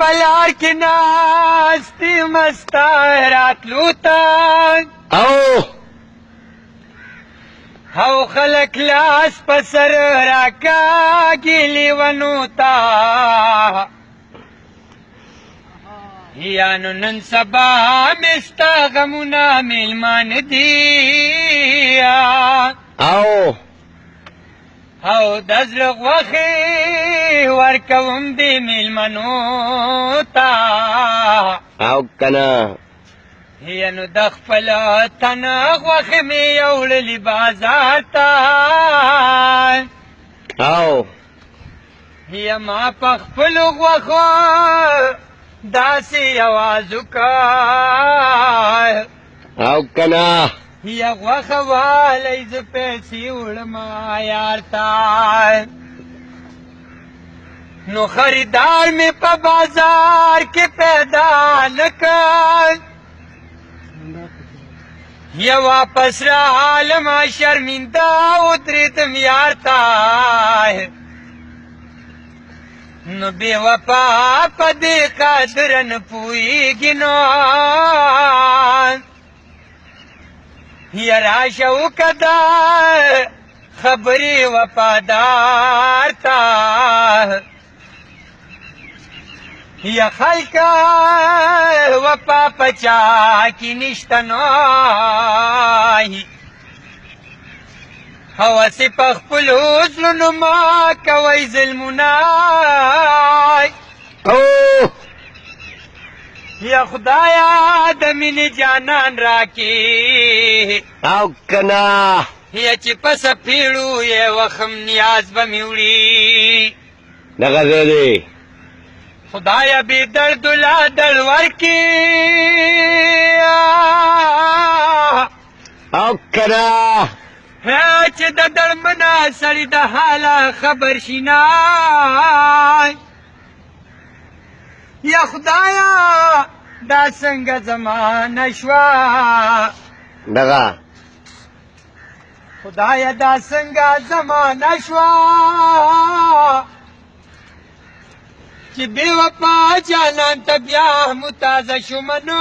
پلار کې ناستی مستا راتلو تا او خلق لاس پسر راکاږي لیونو تا یا نو نن سبا مستا غمونه میلمان دي او د زړه غوښې ورکوم دې میلمنو ته او کنه یا نو د خپل تن غوښې مې یوړلې بازار ته یا ما په خپلو غوښو داسې اواز وکړ او کنه یا غوښه والی زه پیسې وړمه یار ته نو خریدار مې په بازار کې پیدا نه کړ یا واپس رالمه شرمنده ودرېدم یار ته نو بې وفا په دې قدر نه پوهېږي نو یا راشه وکړه خبرې وفادار ته یا خلکه وفا په چا کې نشته نو هوسې په خپلو زړونو مه کوئ ظلمونه یا خدایا د مینې جانان راکې او کنه یا چې په سپېړو یې وخم نیاز به مې وړي دغه ځای دی خدایا بې دردو لا دړ ورکې او کنه چې د دړمنه سړي د حاله خبر شي نه یا خدایا دا څنګه زمانه شوه دغه خدایا دا څنګه زمانه شوه چې بې وفا جانان ته بیا متازه شومه نو